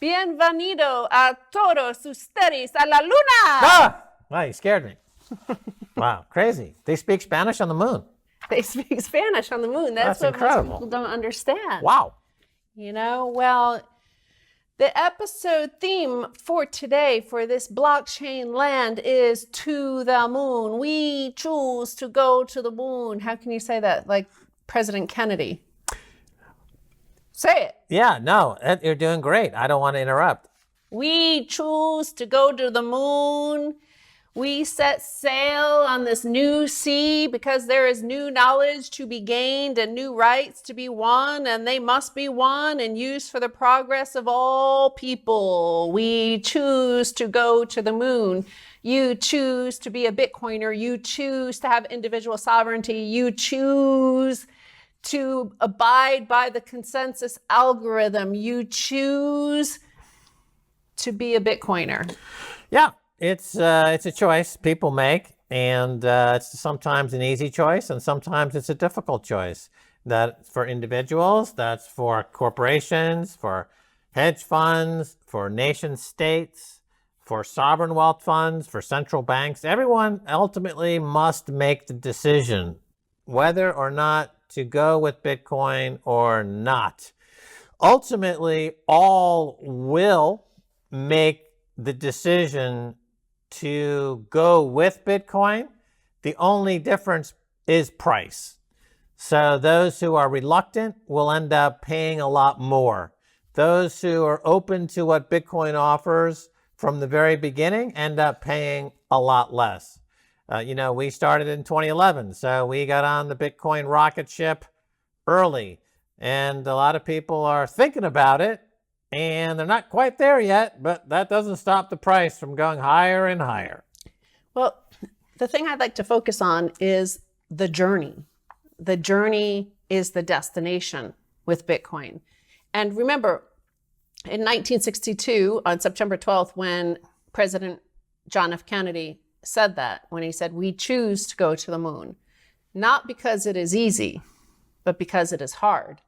Bienvenido a todos ustedes a la luna. Ah! Wow, you scared me. Wow, crazy. They speak Spanish on the moon. They speak Spanish on the moon. That's what incredible. most people don't understand. Wow. Well, the episode theme for today, for this blockchain land, is to the moon. We choose to go to the moon. How can you say that? Like President Kennedy. Say it. Yeah, no, you're doing great. I don't want to interrupt. We choose to go to the moon. We set sail on this new sea because there is new knowledge to be gained and new rights to be won, and they must be won and used for the progress of all people. We choose to go to the moon. You choose to be a Bitcoiner. You choose to have individual sovereignty. You choose to abide by the consensus algorithm. You choose to be a Bitcoiner. Yeah. It's a choice people make, and it's sometimes an easy choice, and sometimes it's a difficult choice. That's for individuals, that's for corporations, for hedge funds, for nation states, for sovereign wealth funds, for central banks. Everyone ultimately must make the decision whether or not to go with Bitcoin or not. Ultimately, all will make the decision to go with Bitcoin. The only difference is price. So those who are reluctant will end up paying a lot more. Those who are open to what Bitcoin offers from the very beginning end up paying a lot less. We started in 2011, so we got on the Bitcoin rocket ship early, and a lot of people are thinking about it, and they're not quite there yet, but that doesn't stop the price from going higher and higher. Well, the thing I'd like to focus on is the journey. The journey is the destination with Bitcoin. And remember, in 1962, on September 12th, when President John F. Kennedy said that, when he said, we choose to go to the moon, not because it is easy, but because it is hard.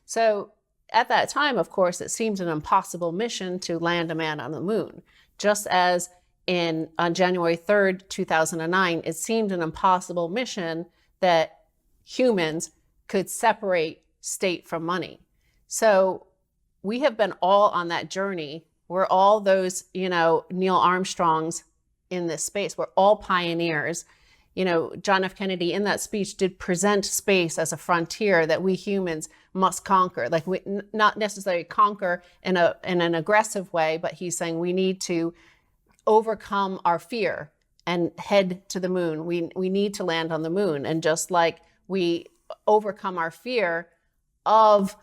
So at that time, of course, it seemed an impossible mission to land a man on the moon. Just as on January 3rd, 2009, it seemed an impossible mission that humans could separate state from money. So we have been all on that journey. We're all those, Neil Armstrongs in this space. We're all pioneers. John F. Kennedy in that speech did present space as a frontier that we humans must conquer. Like we not necessarily conquer in an aggressive way, but he's saying we need to overcome our fear and head to the moon. We need to land on the moon. And just like we overcome our fear of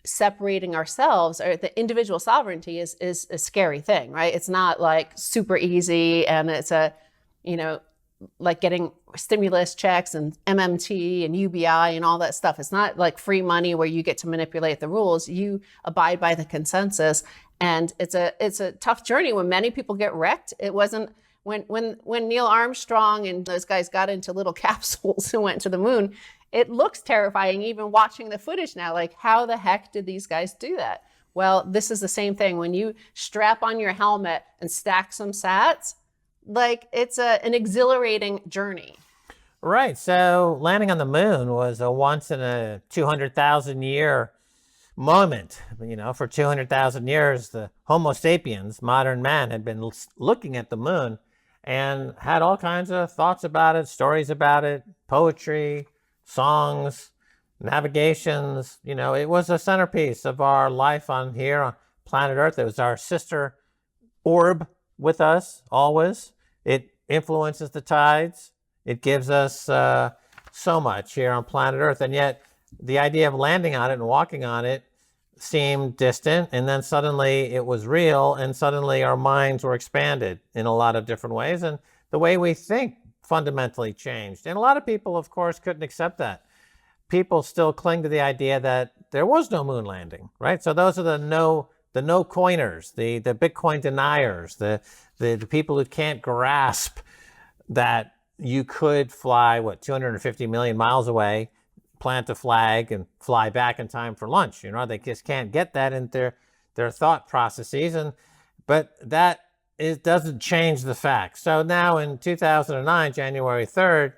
separating ourselves, or the individual sovereignty is a scary thing, right? It's not like super easy, and it's like getting stimulus checks and MMT and UBI and all that stuff. It's not like free money where you get to manipulate the rules. You abide by the consensus, and it's a tough journey when many people get wrecked. It wasn't when Neil Armstrong and those guys got into little capsules and went to the moon. It looks terrifying even watching the footage now. Like, how the heck did these guys do that? Well, this is the same thing. When you strap on your helmet and stack some sats, like it's an exhilarating journey. Right. So landing on the moon was a once in a 200,000 year moment. For 200,000 years, the Homo sapiens, modern man, had been looking at the moon and had all kinds of thoughts about it, stories about it, poetry, songs, navigations. It was a centerpiece of our life on planet Earth. It was our sister orb with us always. It influences the tides. It gives us so much here on planet Earth. And yet the idea of landing on it and walking on it seemed distant. And then suddenly it was real. And suddenly our minds were expanded in a lot of different ways. And the way we think fundamentally changed. And a lot of people, of course, couldn't accept that. People still cling to the idea that there was no moon landing, right? So those are the no coiners, the Bitcoin deniers, the people who can't grasp that you could fly, 250 million miles away, plant a flag and fly back in time for lunch. They just can't get that in their thought processes, but that doesn't change the facts. So now in 2009, January 3rd,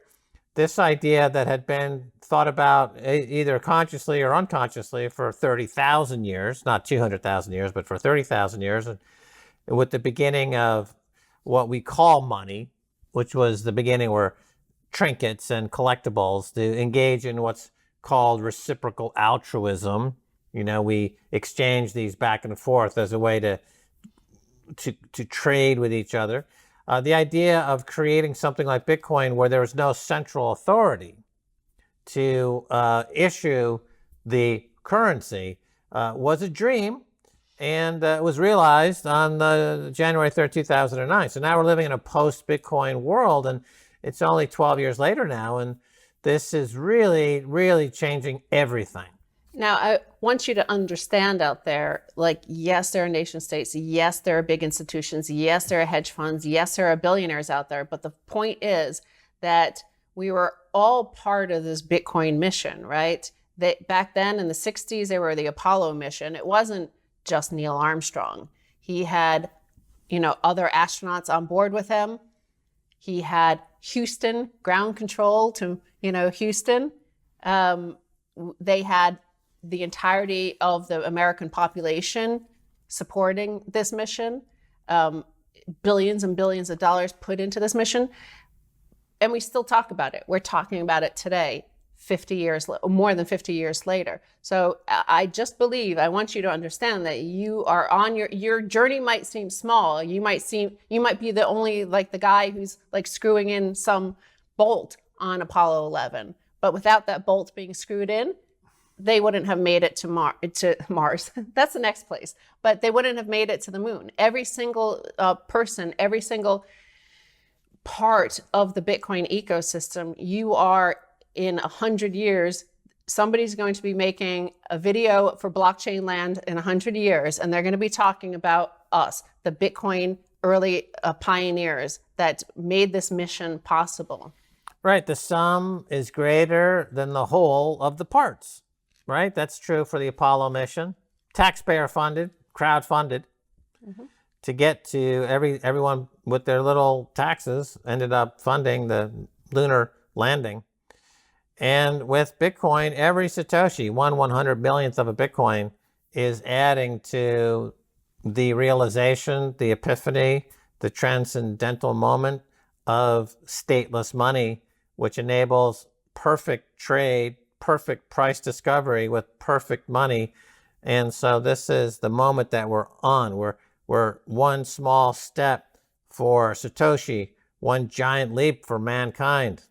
this idea that had been thought about either consciously or unconsciously for 30,000 years, not 200,000 years, but for 30,000 years, and with the beginning of what we call money, which was the beginning where trinkets and collectibles to engage in what's called reciprocal altruism. We exchange these back and forth as a way to trade with each other. The idea of creating something like Bitcoin where there was no central authority to issue the currency was a dream, and it was realized on January 3rd, 2009. So now we're living in a post-Bitcoin world, and it's only 12 years later now, and this is really, really changing everything. Now, I want you to understand out there, yes, there are nation states. Yes, there are big institutions. Yes, there are hedge funds. Yes, there are billionaires out there. But the point is that we were all part of this Bitcoin mission, right? Back then in the 60s, they were the Apollo mission. It wasn't just Neil Armstrong. He had, other astronauts on board with him. He had Houston, ground control to, Houston. They had the entirety of the American population supporting this mission, billions and billions of dollars put into this mission. And we still talk about it. We're talking about it today, 50 years, more than 50 years later. So I just believe, I want you to understand that you are on your journey might seem small. You might be the only, the guy who's screwing in some bolt on Apollo 11. But without that bolt being screwed in, they wouldn't have made it to Mars. That's the next place. But they wouldn't have made it to the moon. Every single person, every single part of the Bitcoin ecosystem, you are in 100 years, somebody's going to be making a video for blockchain land in 100 years, and they're going to be talking about us, the Bitcoin early pioneers that made this mission possible. Right. The sum is greater than the whole of the parts. Right? That's true for the Apollo mission. Taxpayer funded, crowd funded, to get to everyone with their little taxes ended up funding the lunar landing. And with Bitcoin, every Satoshi, 1/100 millionth of a Bitcoin, is adding to the realization, the epiphany, the transcendental moment of stateless money, which enables perfect trade, perfect price discovery with perfect money. And so this is the moment that we're on. We're one small step for Satoshi, one giant leap for mankind.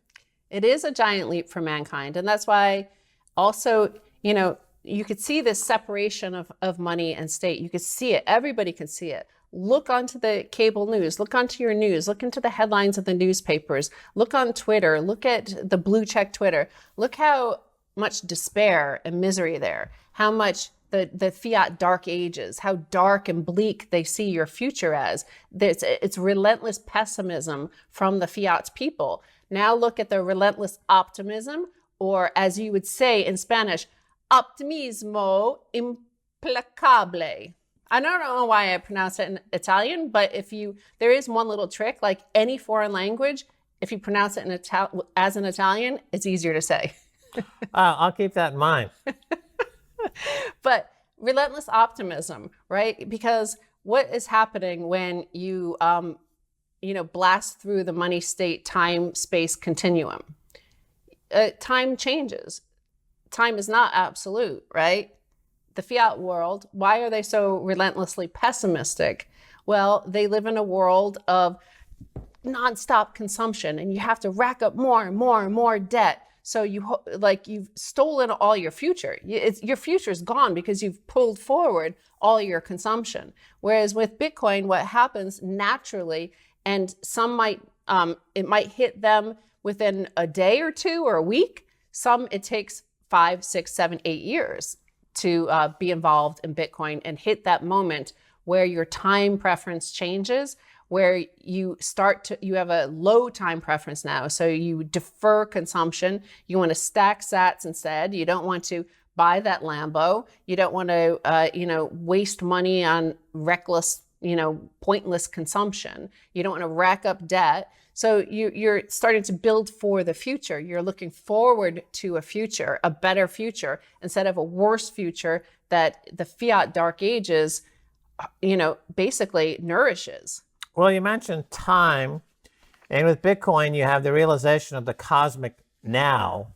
It is a giant leap for mankind. And that's why also, you could see this separation of money and state. You could see it. Everybody can see it. Look onto the cable news, look onto your news, look into the headlines of the newspapers, look on Twitter, look at the blue check Twitter. Look how much despair and misery there, how much the fiat dark ages, how dark and bleak they see your future as. It's relentless pessimism from the fiat's people. Now look at the relentless optimism, or as you would say in Spanish, optimismo implacable. I don't know why I pronounce it in Italian, but there is one little trick, like any foreign language, if you pronounce it as an Italian, it's easier to say. I'll keep that in mind. But relentless optimism, right? Because what is happening when you, blast through the money state time space continuum? Time changes. Time is not absolute, right? The fiat world, why are they so relentlessly pessimistic? Well, they live in a world of nonstop consumption, and you have to rack up more and more and more debt. So you've stolen all your future. Your future is gone because you've pulled forward all your consumption. Whereas with Bitcoin, what happens naturally, and some it might hit them within a day or two or a week. Some it takes 5, 6, 7, 8 years to be involved in Bitcoin and hit that moment where your time preference changes, where you have a low time preference now. So you defer consumption. You want to stack sats instead. You don't want to buy that Lambo. You don't want to, waste money on reckless, pointless consumption. You don't want to rack up debt. So you're starting to build for the future. You're looking forward to a future, a better future, instead of a worse future that the fiat dark ages, basically nourishes. Well, you mentioned time. And with Bitcoin, you have the realization of the cosmic now.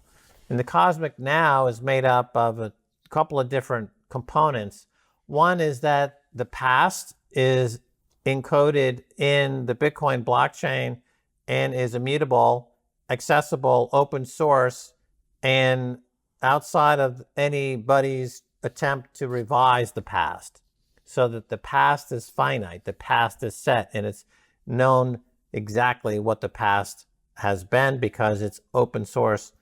And the cosmic now is made up of a couple of different components. One is that the past is encoded in the Bitcoin blockchain and is immutable, accessible, open source, and outside of anybody's attempt to revise the past. So that the past is finite, the past is set, and it's known exactly what the past has been because it's open source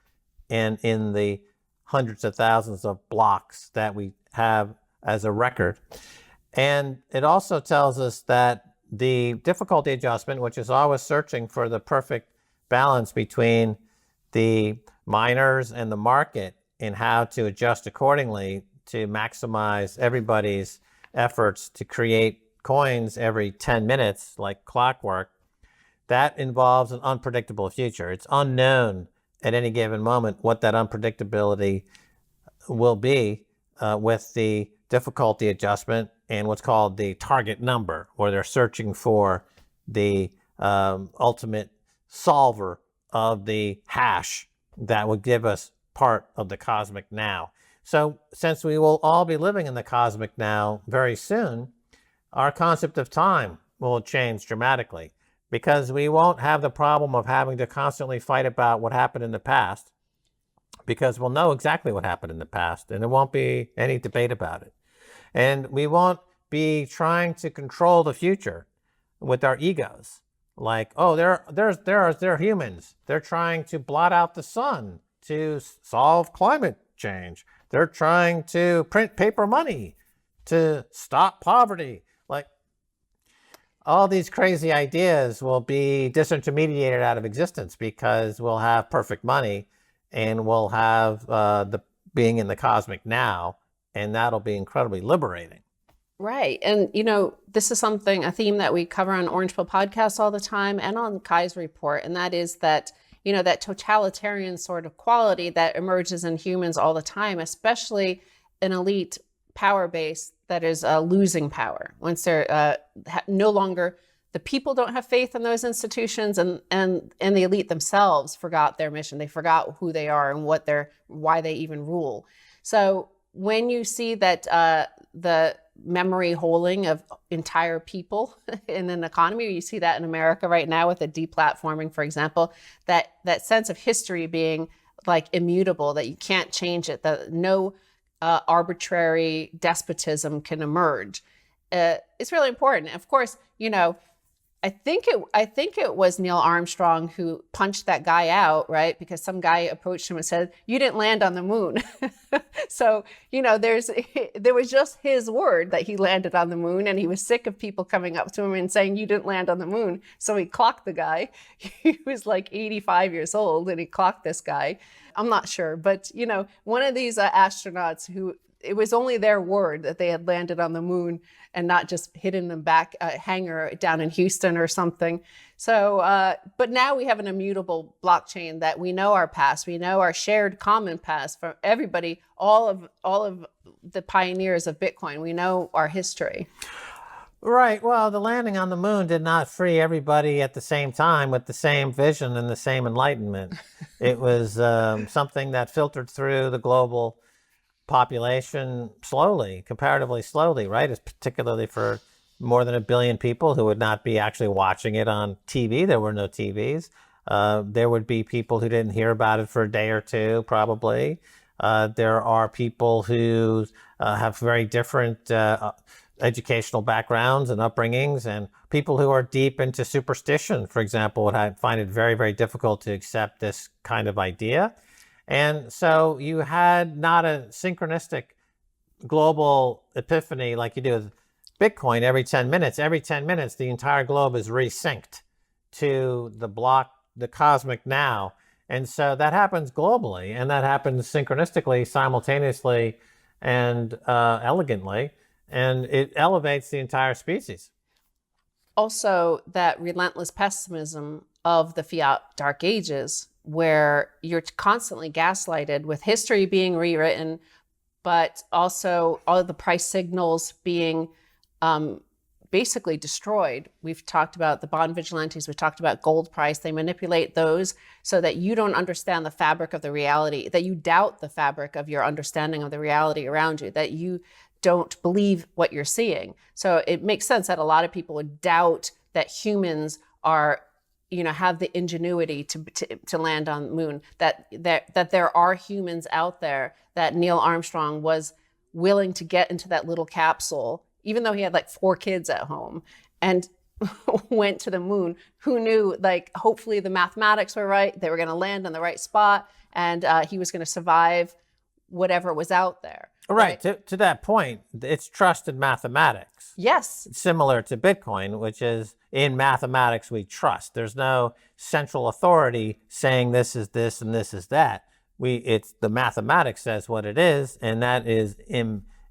and in the hundreds of thousands of blocks that we have as a record. And it also tells us that the difficulty adjustment, which is always searching for the perfect balance between the miners and the market and how to adjust accordingly to maximize everybody's efforts to create coins every 10 minutes like clockwork, that involves an unpredictable future. It's unknown at any given moment what that unpredictability will be with the difficulty adjustment and what's called the target number, where they're searching for the ultimate solver of the hash that would give us part of the cosmic now. So since we will all be living in the cosmic now very soon, our concept of time will change dramatically because we won't have the problem of having to constantly fight about what happened in the past because we'll know exactly what happened in the past and there won't be any debate about it. And we won't be trying to control the future with our egos. Like, oh, they're humans. They're trying to blot out the sun to solve climate change. They're trying to print paper money to stop poverty. Like, all these crazy ideas will be disintermediated out of existence because we'll have perfect money and we'll have the being in the cosmic now, and that'll be incredibly liberating. Right. And, this is a theme that we cover on Orange Pill Podcast all the time and on the Keiser Report. And that is that, that totalitarian sort of quality that emerges in humans all the time, especially an elite power base that is losing power. Once they're no longer, the people don't have faith in those institutions, and the elite themselves forgot their mission. They forgot who they are and why they even rule. So when you see that the memory holding of entire people in an economy, you see that in America right now with the deplatforming, for example, that sense of history being like immutable, that you can't change it, that no arbitrary despotism can emerge. It's really important. Of course, I think it was Neil Armstrong who punched that guy out, right? Because some guy approached him and said, "You didn't land on the moon." So, there was just his word that he landed on the moon, and he was sick of people coming up to him and saying, "You didn't land on the moon." So he clocked the guy. He was like 85 years old, and he clocked this guy. I'm not sure, but one of these astronauts who, it was only their word that they had landed on the moon and not just hidden them back a hangar down in Houston or something. So, but now we have an immutable blockchain that we know our past, we know our shared common past for everybody, all of the pioneers of Bitcoin. We know our history. Right. Well, the landing on the moon did not free everybody at the same time with the same vision and the same enlightenment. It was something that filtered through the global population slowly, comparatively slowly, right? It's particularly for more than 1 billion people who would not be actually watching it on TV. There were no TVs. There would be people who didn't hear about it for a day or two, probably. There are people who have very different educational backgrounds and upbringings, and people who are deep into superstition, for example, would find it very, very difficult to accept this kind of idea. And so you had not a synchronistic global epiphany like you do with Bitcoin every 10 minutes. Every 10 minutes, the entire globe is resynced to the cosmic now. And so that happens globally, and that happens synchronistically, simultaneously, and elegantly, and it elevates the entire species. Also, that relentless pessimism of the fiat dark ages, where you're constantly gaslighted with history being rewritten, but also all of the price signals being basically destroyed. We've talked about the bond vigilantes, we've talked about gold price. They manipulate those so that you don't understand the fabric of the reality, that you doubt the fabric of your understanding of the reality around you, that you don't believe what you're seeing. So it makes sense that a lot of people would doubt that humans are, have the ingenuity to land on the moon, that there are humans out there, that Neil Armstrong was willing to get into that little capsule, even though he had like 4 kids at home, and went to the moon. Who knew, hopefully the mathematics were right, they were going to land in the right spot, and he was going to survive whatever was out there. Right. To that point, it's trust in mathematics. Yes. Similar to Bitcoin, which is in mathematics we trust. There's no central authority saying this is this and this is that. It's the mathematics says what it is, and that is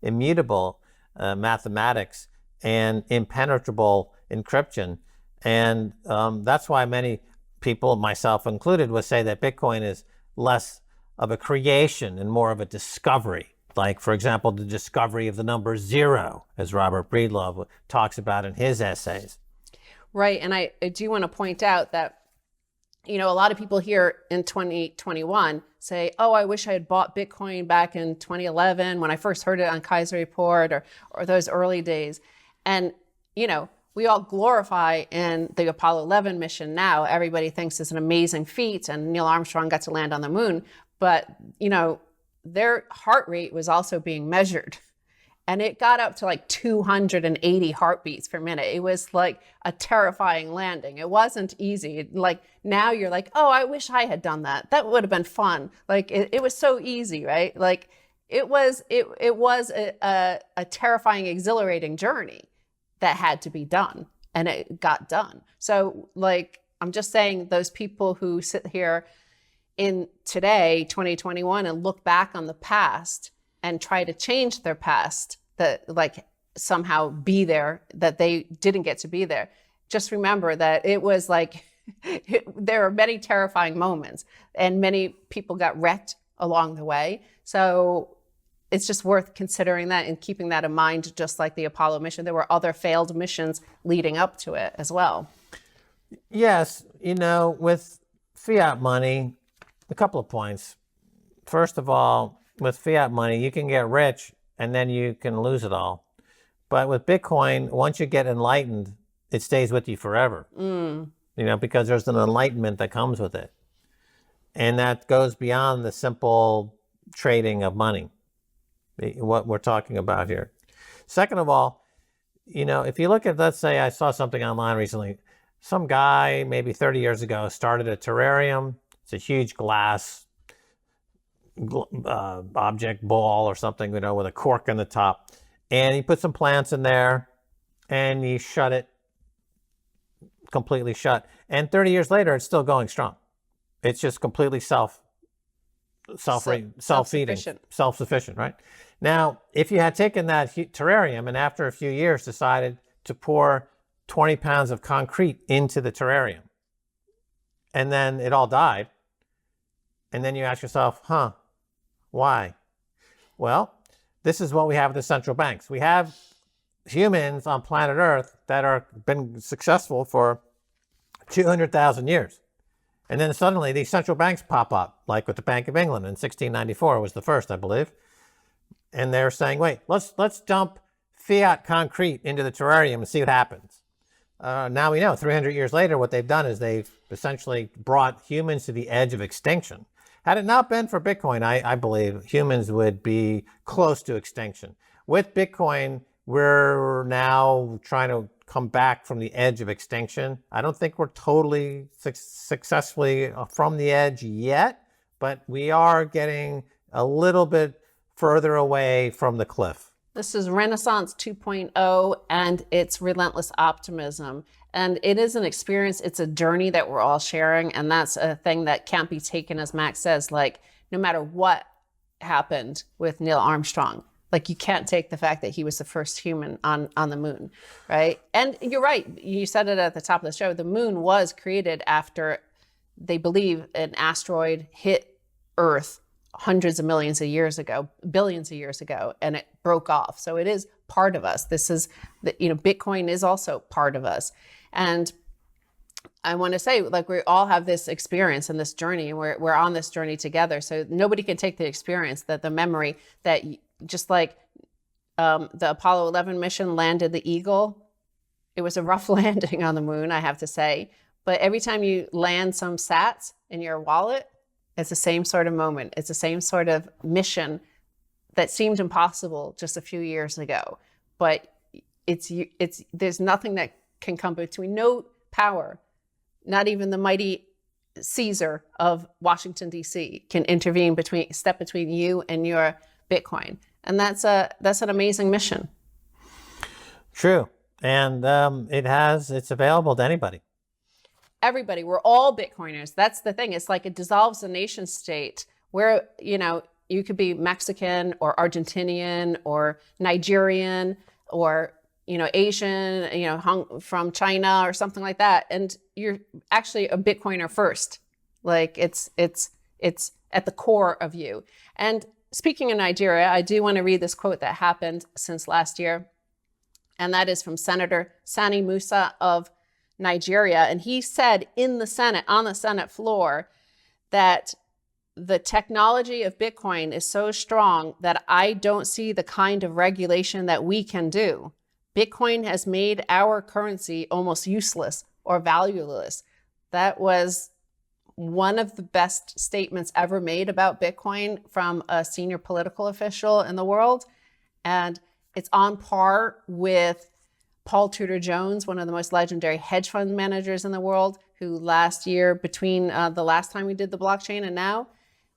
immutable mathematics and impenetrable encryption. And that's why many people, myself included, would say that Bitcoin is less of a creation and more of a discovery. Like, for example, the discovery of the number 0, as Robert Breedlove talks about in his essays. Right. And I do want to point out that, a lot of people here in 2021 say, oh, I wish I had bought Bitcoin back in 2011 when I first heard it on Keiser Report, or those early days. And, we all glorify in the Apollo 11 mission now. Everybody thinks it's an amazing feat, and Neil Armstrong got to land on the moon. But, their heart rate was also being measured. And it got up to like 280 heartbeats per minute. It was like a terrifying landing. It wasn't easy. Like now you're like, oh, I wish I had done that. That would have been fun. Like it was so easy, right? Like it was a terrifying, exhilarating journey that had to be done, and it got done. So I'm just saying, those people who sit here in today, 2021, and look back on the past and try to change their past, that somehow be there, that they didn't get to be there. Just remember that it was there are many terrifying moments, and many people got wrecked along the way. So it's just worth considering that and keeping that in mind, just like the Apollo mission. There were other failed missions leading up to it as well. Yes, with fiat money, a couple of points. First of all, with fiat money, you can get rich and then you can lose it all. But with Bitcoin, once you get enlightened, it stays with you forever. Because there's an enlightenment that comes with it. And that goes beyond the simple trading of money, what we're talking about here. Second of all, if you look at, let's say I saw something online recently, some guy maybe 30 years ago started a terrarium. It's a huge glass object ball or something, with a cork on the top. And he put some plants in there and he shut it, completely shut. And 30 years later, it's still going strong. It's just completely self-feeding, self-sufficient, right? Now, if you had taken that terrarium and after a few years decided to pour 20 pounds of concrete into the terrarium, and then it all died, and then you ask yourself, why? Well, this is what we have with the central banks. We have humans on planet Earth that are been successful for 200,000 years. And then suddenly these central banks pop up, like with the Bank of England in 1694 was the first, I believe. And they're saying, wait, let's dump fiat concrete into the terrarium and see what happens. Now we know 300 years later, what they've done is they've essentially brought humans to the edge of extinction. Had it not been for Bitcoin, I believe humans would be close to extinction. With Bitcoin, we're now trying to come back from the edge of extinction. I don't think we're totally successfully from the edge yet, but we are getting a little bit further away from the cliff. This is Renaissance 2.0, and it's relentless optimism. And it is an experience, it's a journey that we're all sharing. And that's a thing that can't be taken, as Max says, like no matter what happened with Neil Armstrong, like you can't take the fact that he was the first human on the moon, right? And you're right, you said it at the top of the show, the moon was created after, they believe, an asteroid hit Earth hundreds of millions of years ago, billions of years ago, and it broke off. So it is part of us. This is, Bitcoin is also part of us. And I want to say, like, we all have this experience and this journey, and we're on this journey together. So nobody can take the experience, that the memory that, just like the Apollo 11 mission landed the Eagle, it was a rough landing on the moon, I have to say. But every time you land some sats in your wallet, it's the same sort of moment. It's the same sort of mission that seemed impossible just a few years ago. But there's nothing that can come between, no power, not even the mighty Caesar of Washington, D.C. can step between you and your Bitcoin. And that's an amazing mission. True. And it's available to anybody. Everybody, we're all Bitcoiners. That's the thing. It's like it dissolves the nation state where, you could be Mexican or Argentinian or Nigerian or, Asian, from China or something like that. And you're actually a Bitcoiner first. Like it's at the core of you. And speaking of Nigeria, I do want to read this quote that happened since last year. And that is from Senator Sani Musa of Nigeria. And he said in the Senate, on the Senate floor, that the technology of Bitcoin is so strong that I don't see the kind of regulation that we can do. Bitcoin has made our currency almost useless or valueless. That was one of the best statements ever made about Bitcoin from a senior political official in the world. And it's on par with Paul Tudor Jones, one of the most legendary hedge fund managers in the world, who last year, between the last time we did the blockchain and now,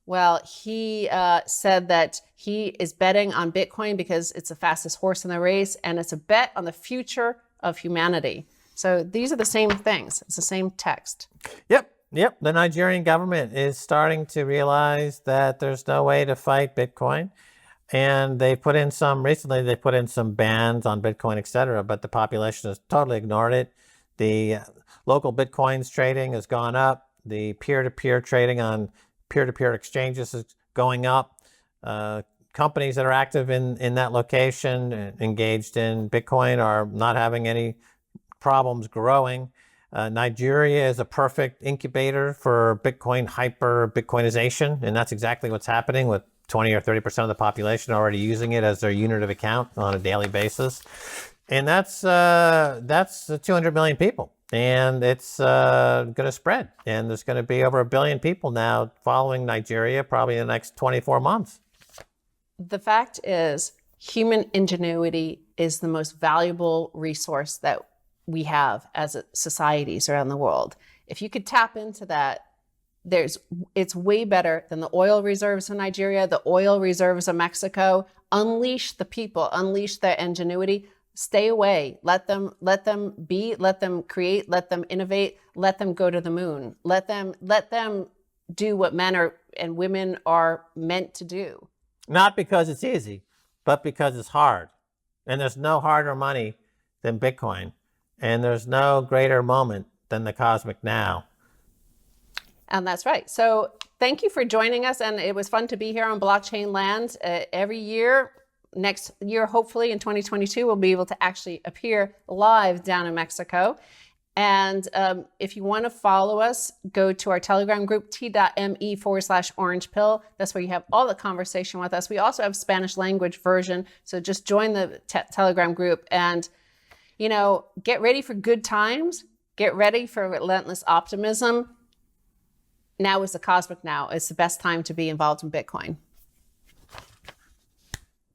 well, he said that he is betting on Bitcoin because it's the fastest horse in the race, and it's a bet on the future of humanity. So these are the same things. It's the same text. Yep. The Nigerian government is starting to realize that there's no way to fight Bitcoin. And recently they put in some bans on Bitcoin, et cetera, but the population has totally ignored it. The local Bitcoins trading has gone up. The peer-to-peer trading on peer-to-peer exchanges is going up. Companies that are active in that location, engaged in Bitcoin, are not having any problems growing. Nigeria is a perfect incubator for Bitcoin hyper-Bitcoinization, and that's exactly what's happening, with 20 or 30% of the population already using it as their unit of account on a daily basis. And that's 200 million people. And it's going to spread. And there's going to be over 1 billion people now following Nigeria probably in the next 24 months. The fact is, human ingenuity is the most valuable resource that we have as societies around the world. If you could tap into that, it's way better than the oil reserves of Nigeria, the oil reserves of Mexico. Unleash the people, unleash their ingenuity. Stay away. Let them be, let them create, let them innovate, let them go to the moon. Let them do what men and women are meant to do. Not because it's easy, but because it's hard. And there's no harder money than Bitcoin. And there's no greater moment than the cosmic now. And that's right. So thank you for joining us. And it was fun to be here on Blockchain Land. Every year, next year, hopefully in 2022, we'll be able to actually appear live down in Mexico. And if you want to follow us, go to our Telegram group, t.me/orange pill. That's where you have all the conversation with us. We also have Spanish language version. So just join the Telegram group and, get ready for good times. Get ready for relentless optimism. Now is the cosmic now. It's the best time to be involved in Bitcoin.